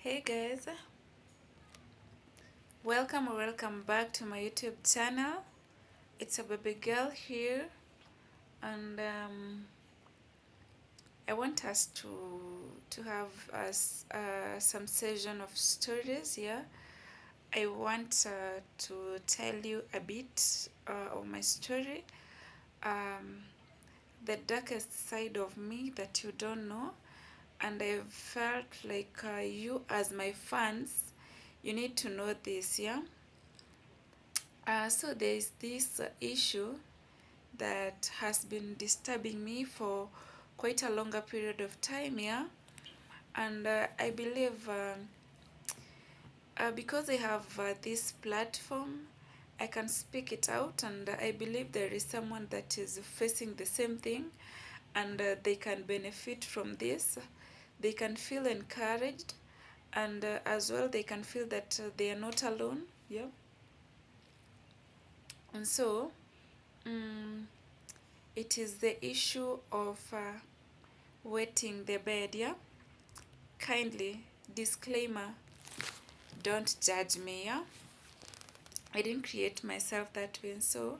Hey guys, welcome or welcome back to my YouTube channel. It's a baby girl here, and I want us to have us some session of stories. Yeah, I want to tell you a bit of my story, um, the darkest side of me that you don't know, and I felt like you as my fans, you need to know this. Yeah. So there is this issue that has been disturbing me for quite a longer period of time, yeah. And I believe because I have this platform, I can speak it out, and I believe there is someone that is facing the same thing, and they can benefit from this. They can feel encouraged, and as well they can feel that they are not alone, yeah. And so, mm it is the issue of wetting the bed, yeah. Kindly disclaimer, don't judge me, yeah. I didn't create myself that way, so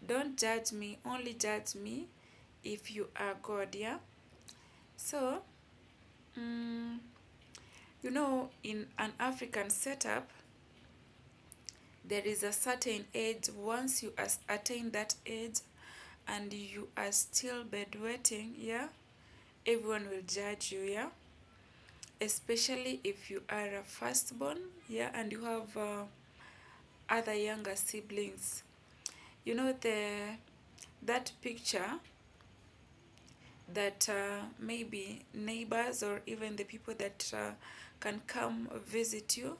don't judge me, only judge me if you are God, yeah. So mm, in an African setup, there is a certain age. Once you attain that age and you are still bedwetting, yeah, everyone will judge you, yeah. Especially if you are a firstborn, yeah, and you have other younger siblings. You know, that picture that maybe neighbors or even the people that can come visit you,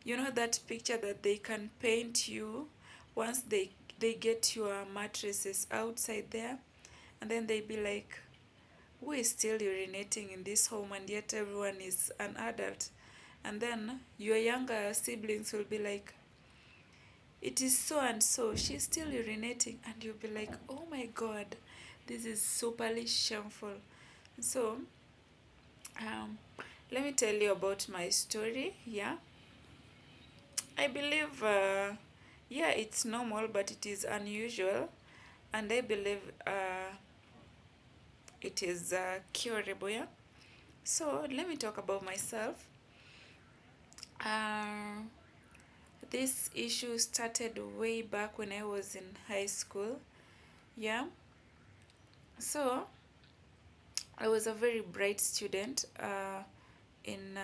you know, that picture that they can paint you once they get your mattresses outside there, and then they be like, who is still urinating in this home, and yet everyone is an adult. And then your younger siblings will be like, it is so and so, she's still urinating, and you'll be like, oh my god, this is superly shameful. So um, let me tell you about my story. Yeah, I believe yeah, it's normal, but it is unusual, and I believe it is curable. Yeah. So let me talk about myself. uh, this issue started way back when I was in high school. Yeah. So I was a very bright student in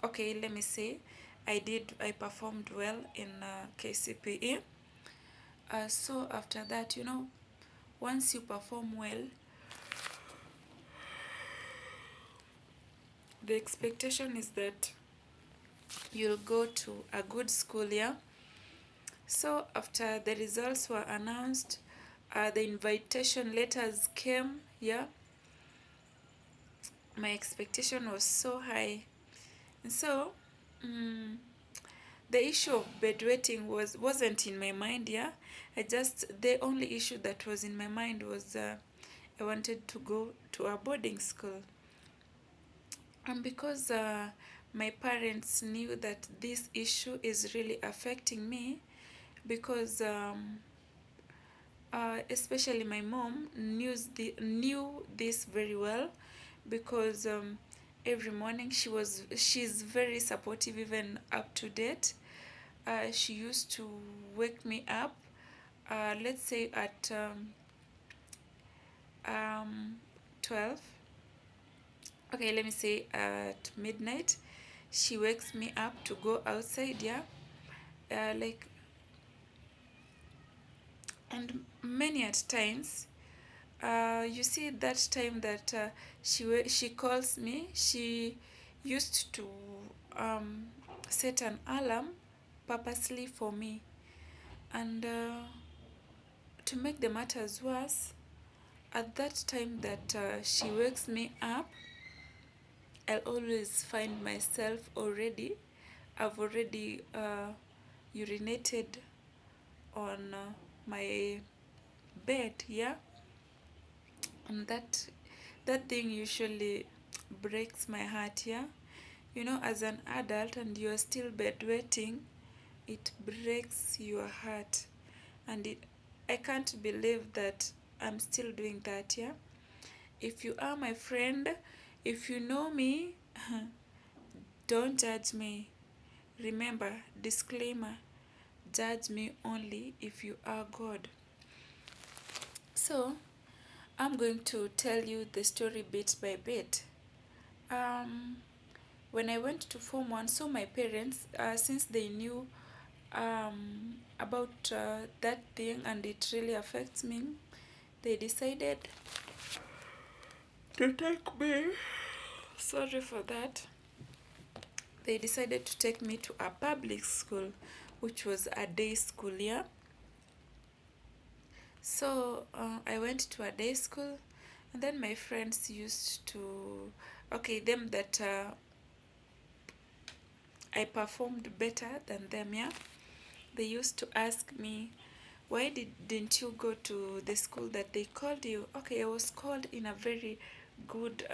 okay, let me say I performed well in KCPE. So after that, once you perform well, the expectation is that you'll go to a good school, yeah. So after the results were announced, the invitation letters came, yeah. My expectation was so high, and so mm, the issue of bedwetting wasn't in my mind, yeah. The only issue that was in my mind was I wanted to go to a boarding school. And because my parents knew that this issue is really affecting me, because especially my mom knew this very well, because every morning she's very supportive, even up to date. She used to wake me up, let's say at um, 12. Okay, let me say at midnight. She wakes me up to go outside, yeah. Like, and many at times, you see that time that she calls me, she used to um, set an alarm purposely for me. And to make the matters worse, at that time that she wakes me up, I'll always find myself I've already urinated on my bed, yeah. And that thing usually breaks my heart, yeah. as an adult and you're still bedwetting, it breaks your heart. And I can't believe that I'm still doing that, yeah? If you are my friend, if you know me, don't judge me. Remember, disclaimer, judge me only if you are God. So, I'm going to tell you the story bit by bit. When I went to Form 1, so my parents, since they knew about that thing and it really affects me, they decided to take me. Sorry for that. They decided to take me to a public school, which was a day school, yeah? So I went to a day school, and then my friends used to, okay, them that I performed better than them, yeah? They used to ask me, why didn't you go to the school that they called you? Okay, I was called in a very good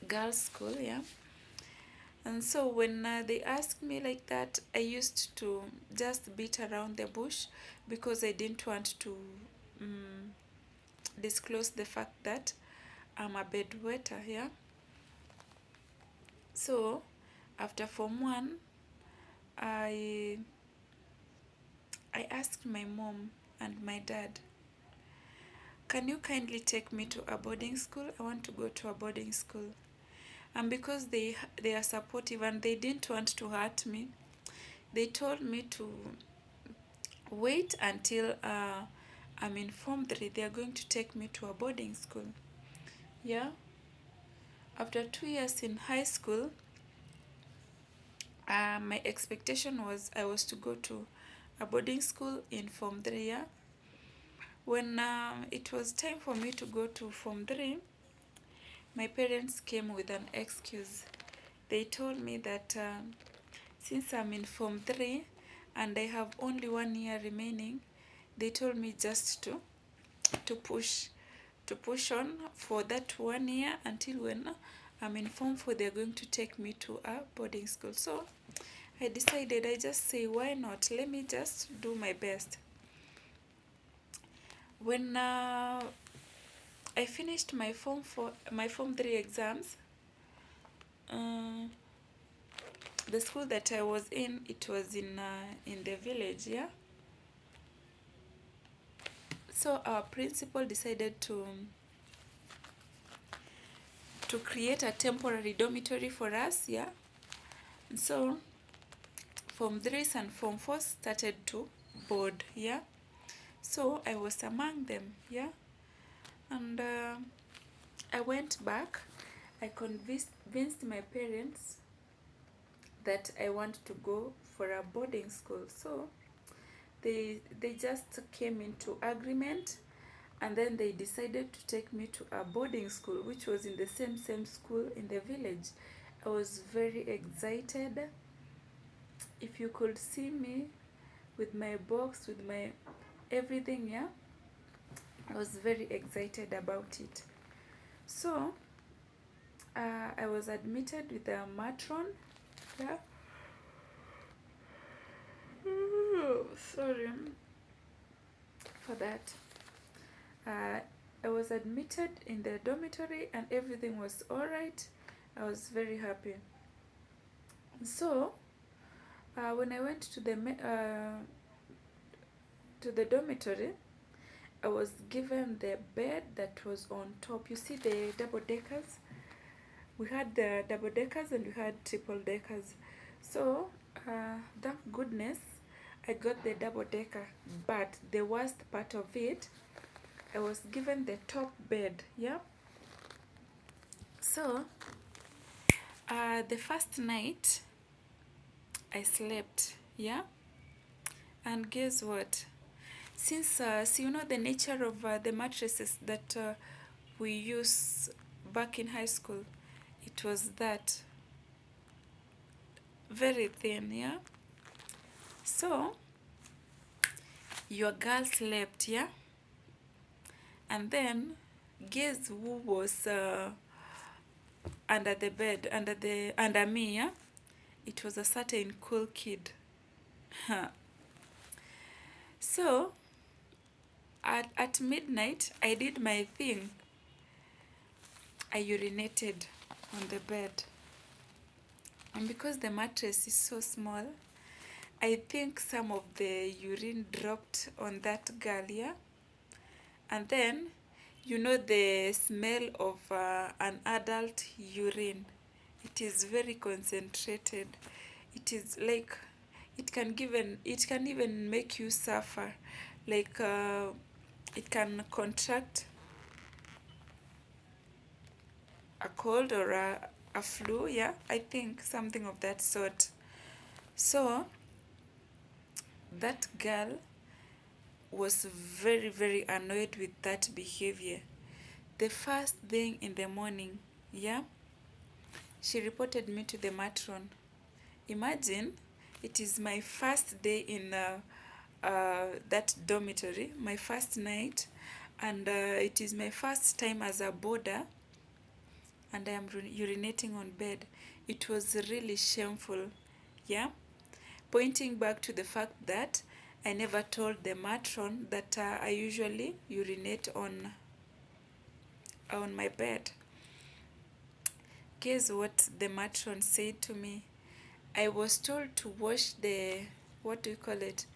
girls' school, yeah? And so when they asked me like that, I used to just beat around the bush because I didn't want to disclose the fact that I'm a bedwetter, yeah? So after Form 1, I I asked my mom and my dad, can you kindly take me to a boarding school? I want to go to a boarding school. And because they are supportive and they didn't want to hurt me, they told me to wait until I'm in Form 3. They are going to take me to a boarding school. Yeah. After 2 years in high school, my expectation was I was to go to a boarding school in Form 3. Yeah. When it was time for me to go to Form 3, my parents came with an excuse. They told me that since I'm in Form 3 and I have only 1 year remaining, they told me just to push on for that 1 year until when I'm in Form 4, they're going to take me to a boarding school. So I decided, I just say, why not? Let me just do my best. When I finished my Form 3 exams, the school that I was in, it was in the village, yeah. So our principal decided to create a temporary dormitory for us, yeah. And so Form 3s and Form 4s started to board, yeah. So I was among them, yeah. And I went back. I convinced my parents that I want to go for a boarding school. So they just came into agreement, and then they decided to take me to a boarding school, which was in the same school in the village. I was very excited. If you could see me with my box, with my everything, yeah, I was very excited about it. So I was admitted with a matron, yeah. Sorry for that. I was admitted in the dormitory and everything was alright. I was very happy. So when I went to the dormitory, I was given the bed that was on top. You see the double deckers? We had the double deckers and we had triple deckers. So thank goodness I got the double decker. But the worst part of it, I was given the top bed, yeah. So the first night I slept, yeah. And guess what? Since so you know the nature of the mattresses that we use back in high school, it was that very thin, yeah. So your girl slept, yeah. And then guess who was under the bed, under me, yeah? It was a certain cool kid. So at midnight, I did my thing. I urinated on the bed. And because the mattress is so small, I think some of the urine dropped on that girl, yeah? And then, you know the smell of an adult urine. It is very concentrated. It is like it can even make you suffer. Like it can contract a cold or a flu, yeah? I think something of that sort. So that girl was very, very annoyed with that behavior. The first thing in the morning, yeah, she reported me to the matron. Imagine, it is my first day in that dormitory, my first night, and it is my first time as a boarder, and I am urinating on bed. It was really shameful, yeah? Pointing back to the fact that I never told the matron that I usually urinate on my bed. Guess what the matron said to me? I was told to wash the, what do you call it?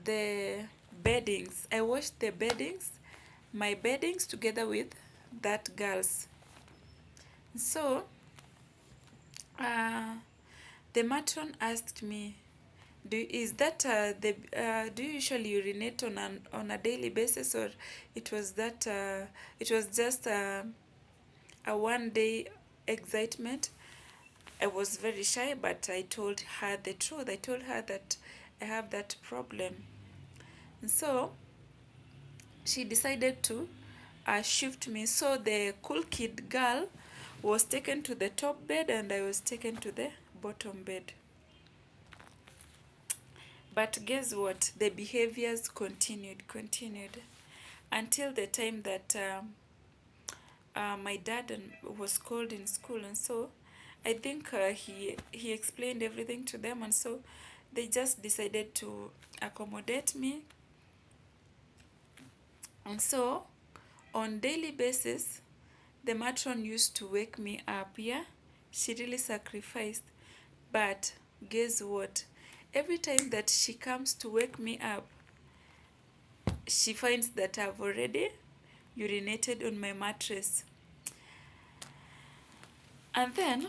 The beddings. I washed the beddings, my beddings together with that girl's. So, uh, the matron asked me, is that do you usually urinate on a daily basis, or it was that it was just a 1 day excitement? I was very shy, but I told her the truth. I told her that I have that problem. And so she decided to shift me. So the cool kid girl was taken to the top bed and I was taken to the bottom bed. But guess what? The behaviors continued until the time that my dad was called in school, and so I think he explained everything to them, and so they just decided to accommodate me. And so on daily basis, the matron used to wake me up, yeah? She really sacrificed. But guess what? Every time that she comes to wake me up, she finds that I've already urinated on my mattress. And then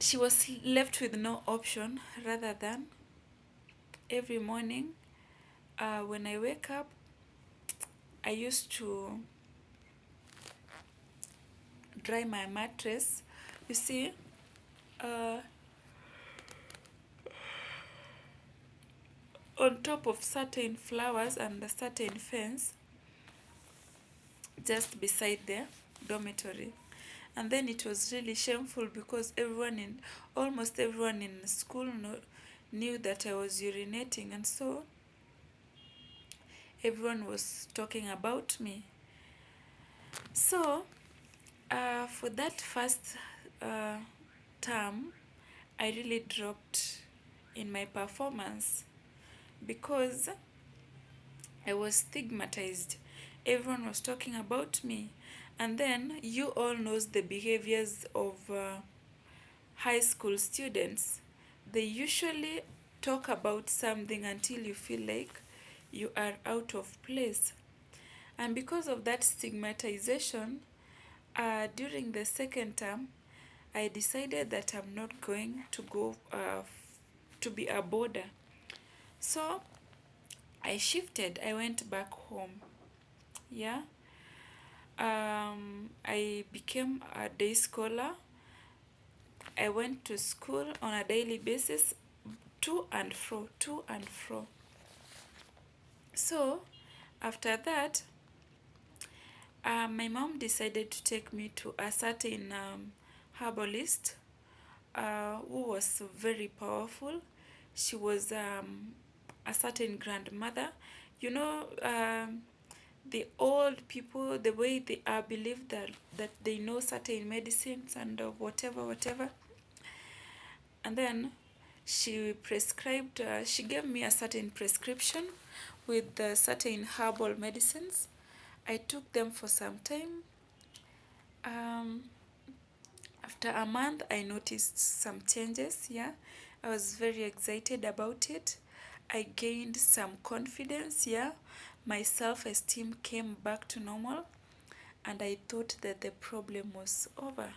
she was left with no option rather than every morning when I wake up, I used to dry my mattress. You see, uh, on top of certain flowers and a certain fence just beside the dormitory. And then it was really shameful because almost everyone in school knew that I was urinating, and so everyone was talking about me. So for that first uh, term, I really dropped in my performance because I was stigmatized. Everyone was talking about me. And then you all knows the behaviors of high school students. They usually talk about something until you feel like you are out of place. And because of that stigmatization, during the second term, I decided that I'm not going to go to be a boarder. So I shifted. I went back home. Yeah. I became a day scholar. I went to school on a daily basis, to and fro, to and fro. So after that, my mom decided to take me to a certain herbalist who was very powerful. She was a certain grandmother. You know, the old people, the way they are believed that they know certain medicines and whatever. And then she gave me a certain prescription with certain herbal medicines. I took them for some time. um, After a month, I noticed some changes. Yeah, I was very excited about it. I gained some confidence. Yeah, my self-esteem came back to normal, and I thought that the problem was over.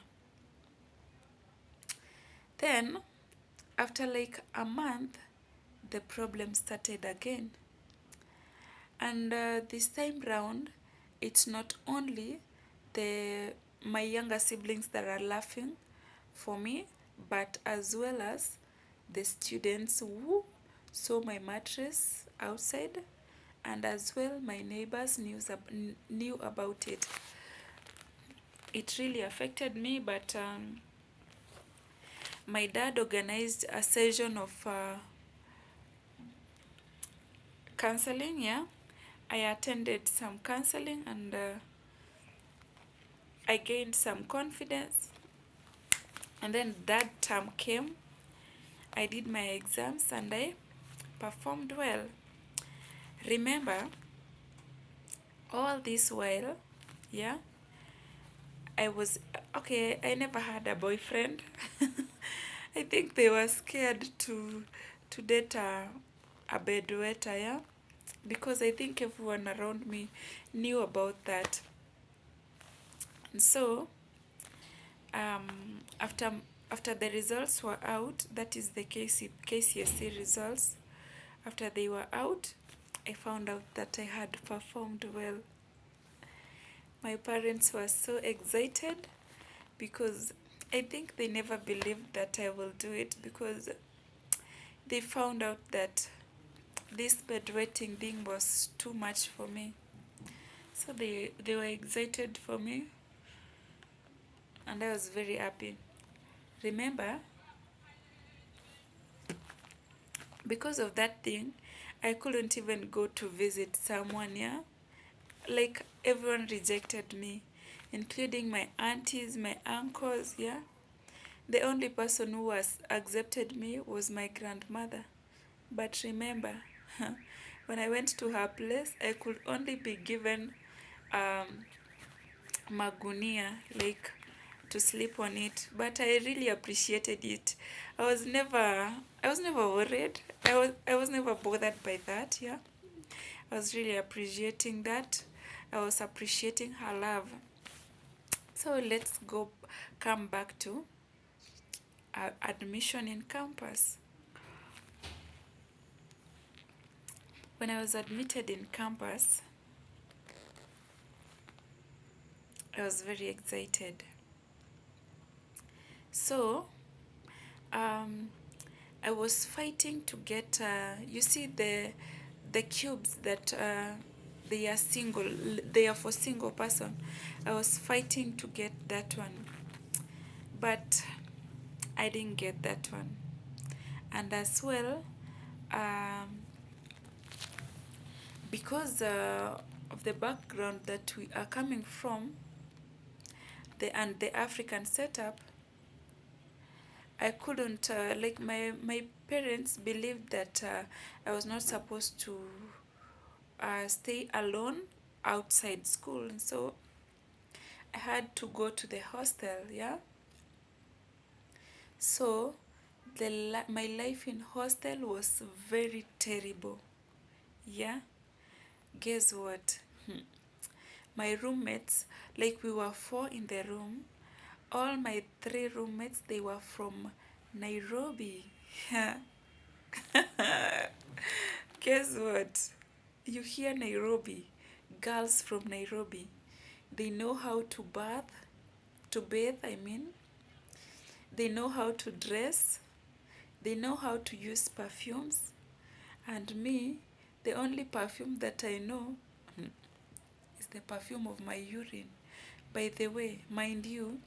Then, after like a month, the problem started again. And this time round, it's not only the my younger siblings that are laughing for me, but as well as the students who saw my mattress outside, and as well my neighbors knew about it. It really affected me, but my dad organized a session of counseling. Yeah, I attended some counseling, and I gained some confidence. And then that term came. I did my exams and I performed well. Remember, all this while, yeah, I was okay. I never had a boyfriend. I think they were scared to date a bedwetter, yeah, because I think everyone around me knew about that. And so, after the results were out, that is the KCSE results. After they were out, I found out that I had performed well. My parents were so excited because I think they never believed that I will do it, because they found out that this bedwetting thing was too much for me. So they were excited for me, and I was very happy. Remember, because of that thing, I couldn't even go to visit someone, yeah? Like, everyone rejected me, including my aunties, my uncles, yeah? The only person who was accepted me was my grandmother. But remember, when I went to her place, I could only be given um, magunia, like to sleep on it. But I really appreciated it. I was never worried. I was never bothered by that, yeah. I was really appreciating that. I was appreciating her love. So let's come back to admission in campus. When I was admitted in campus, I was very excited. So, I was fighting to get, you see the cubes that they are for single person. I was fighting to get that one, but I didn't get that one. And as well, um, because of the background that we are coming from, the African setup, I couldn't, like, my parents believed that I was not supposed to stay alone outside school. And so I had to go to the hostel, yeah? So my life in hostel was very terrible, yeah? Guess what? My roommates, like, we were 4 in the room. All my 3 roommates, they were from Nairobi. Guess what? You hear Nairobi, girls from Nairobi, they know how to bathe, I mean. They know how to dress. They know how to use perfumes. And me, the only perfume that I know is the perfume of my urine. By the way, mind you,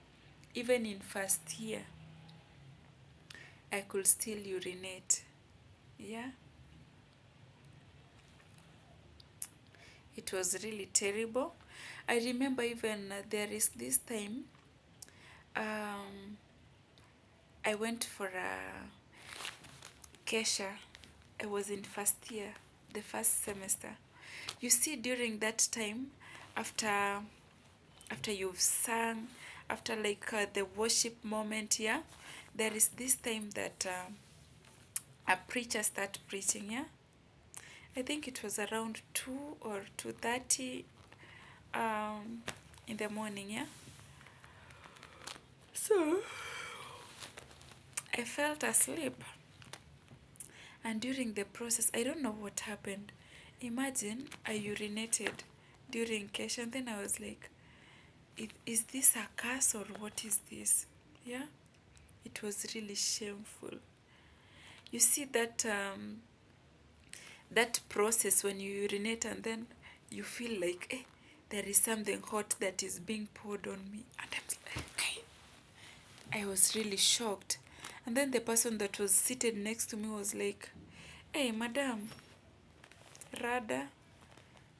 even in first year, I could still urinate. Yeah? It was really terrible. I remember even there is this time um, I went for a Kesha. I was in first year, the first semester. You see, during that time, after after you've sung, after like the worship moment, yeah, there is this time that a preacher start preaching, yeah. I think it was around 2 or 2:30 in the morning, yeah. So I felt asleep, and during the process, I don't know what happened. Imagine I urinated during Kesha, and then I was like, is this a curse or what is this? Yeah, it was really shameful. You see that process when you urinate and then you feel like, there is something hot that is being poured on me, and I was really shocked. And then the person that was seated next to me was like, hey, madam, Rada.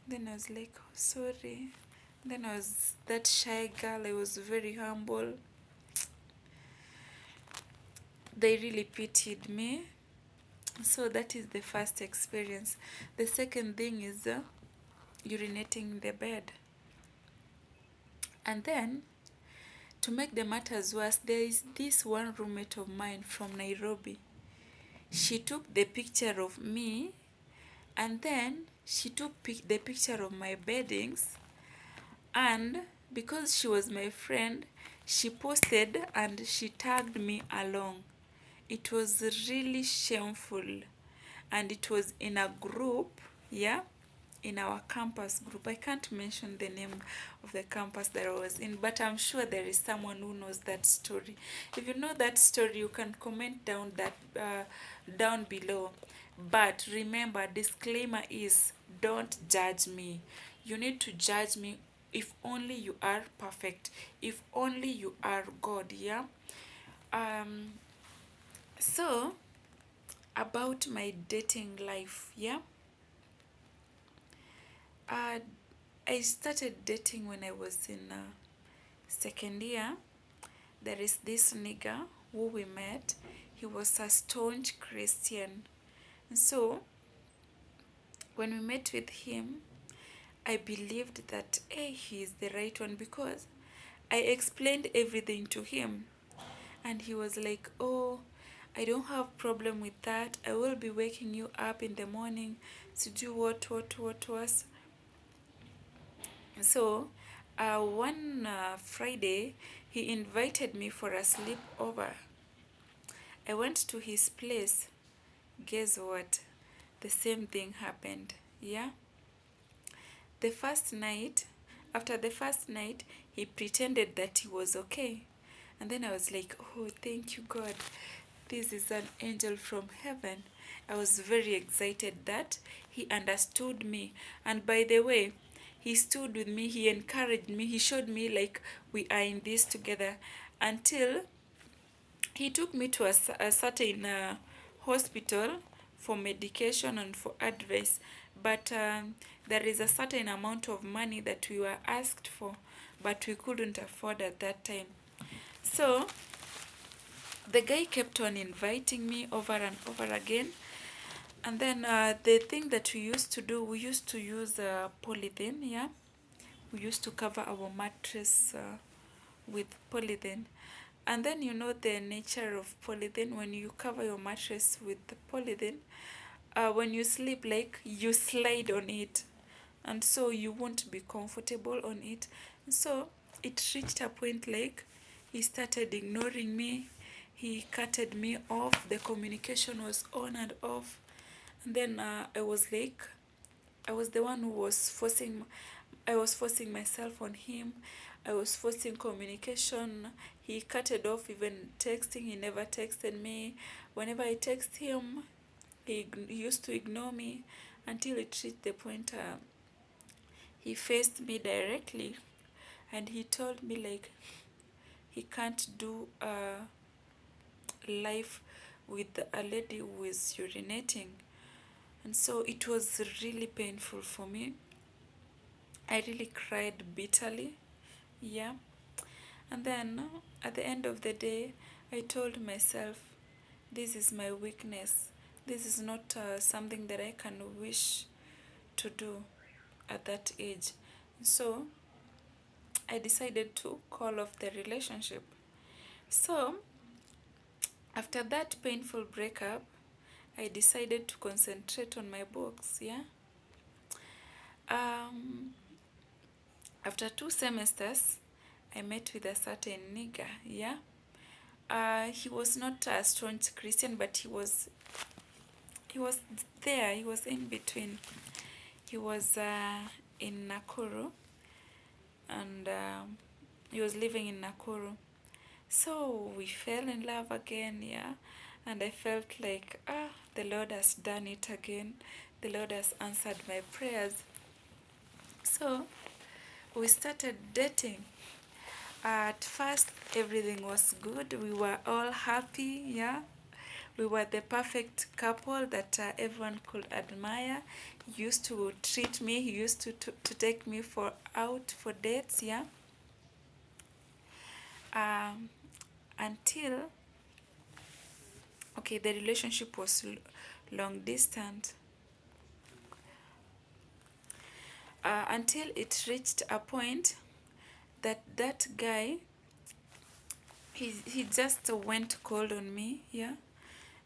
Then I was like, oh, sorry. Then I was that shy girl, I was very humble. They really pitied me. So that is the first experience. The second thing is urinating in the bed. And then, to make the matters worse, there is this one roommate of mine from Nairobi. She took the picture of me, and then she took the picture of my beddings, and because she was my friend, she posted and she tagged me along. It was really shameful, and it was in a group, yeah, in our campus group. I can't mention the name of the campus that I was in, but I'm sure there is someone who knows that story. If you know that story, you can comment down below. But remember, disclaimer is, don't judge me. You need to judge me if only you are perfect, if only you are God, yeah. um so about my dating life, yeah. uh I started dating when I was in second year. There is this nigga who we met. He was a staunch Christian. And so when we met with him, I believed that, hey, he is the right one, because I explained everything to him. And he was like, oh, I don't have problem with that. I will be waking you up in the morning to do what was. So one Friday, he invited me for a sleepover. I went to his place. Guess what? The same thing happened. Yeah. The first night, after the first night, he pretended that he was okay. And then I was like, oh, thank you, God. This is an angel from heaven. I was very excited that he understood me. And by the way, he stood with me, he encouraged me, he showed me like we are in this together, until he took me to a certain hospital for medication and for advice. But there is a certain amount of money that we were asked for, but we couldn't afford at that time. So the guy kept on inviting me over and over again. And then the thing that we used to do, we used to use polythene, yeah. We used to cover our mattress with polythene. And then you know the nature of polythene. When you cover your mattress with the polythene, when you sleep, like, you slide on it, and so you won't be comfortable on it. So it reached a point like he started ignoring me. He cutted me off. The communication was on and off. And then I was like, I was the one who was forcing, I was forcing myself on him. I was forcing communication. He cut it off, even texting. He never texted me. Whenever I text him, he used to ignore me, until it reached the point he faced me directly, and he told me like he can't do life with a lady who is urinating. And so it was really painful for me. I really cried bitterly. Yeah. And then at the end of the day, I told myself, this is my weakness. This is not something that I can wish to do at that age. So I decided to call off the relationship. So after that painful breakup, I decided to concentrate on my books. Yeah. Um, After 2 semesters, I met with a certain nigger. Yeah. He was not a staunch Christian, but he was there. He was in between. He was in Nakuru, and he was living in Nakuru. So we fell in love again, yeah. And I felt like, the Lord has done it again. The Lord has answered my prayers. So we started dating. At first, everything was good. We were all happy, yeah. We were the perfect couple that everyone could admire. He used to treat me. He used to take me out for dates, yeah. Um, until okay, the relationship was long distance. Until it reached a point that guy he just went cold on me, yeah.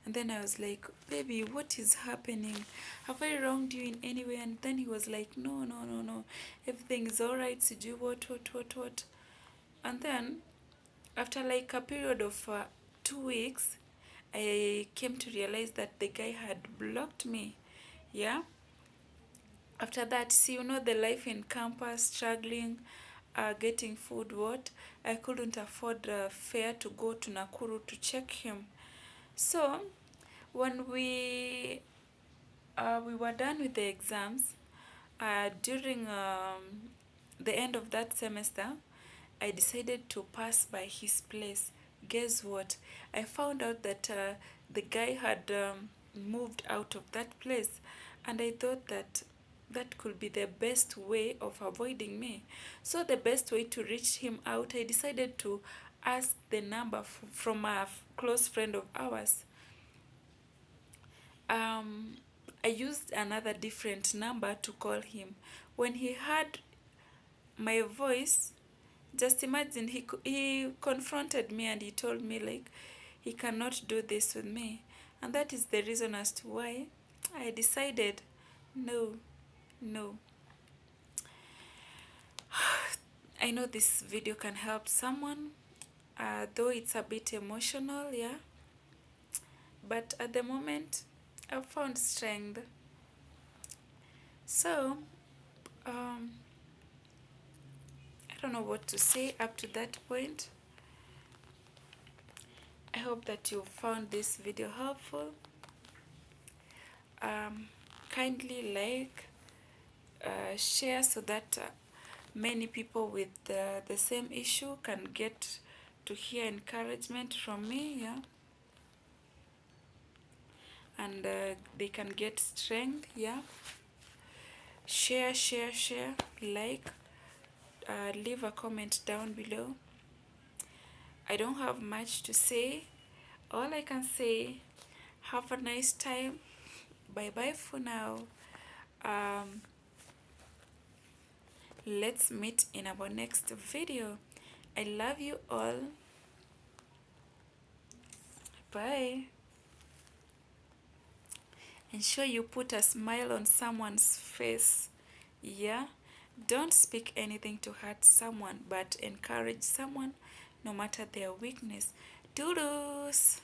And then I was like, baby, what is happening? Have I wronged you in any way? And then he was like, no, no, no, no. Everything is all right. Did you what? And then, after like a period of 2 weeks, I came to realize that the guy had blocked me. Yeah. After that, see, the life in campus, struggling, getting food, what? I couldn't afford fare to go to Nakuru to check him. So, when we were done with the exams, during the end of that semester, I decided to pass by his place. Guess what? I found out that the guy had moved out of that place, and I thought that that could be the best way of avoiding me. So the best way to reach him out, I decided to ask the number from a close friend of ours. um, I used another different number to call him. When he heard my voice, just imagine, he confronted me and he told me like he cannot do this with me. And that is the reason as to why I decided no, no. I know this video can help someone, though it's a bit emotional, yeah. But at the moment, I've found strength. So, um, I don't know what to say up to that point. I hope that you found this video helpful. Kindly like, share so that many people with the same issue can get to hear encouragement from me, yeah. And they can get strength, yeah. Share, like, leave a comment down below. I don't have much to say. All I can say, have a nice time. Bye bye for now. Um, let's meet in our next video. I love you all. Bye. Ensure you put a smile on someone's face. Yeah? Don't speak anything to hurt someone, but encourage someone no matter their weakness. Doodles!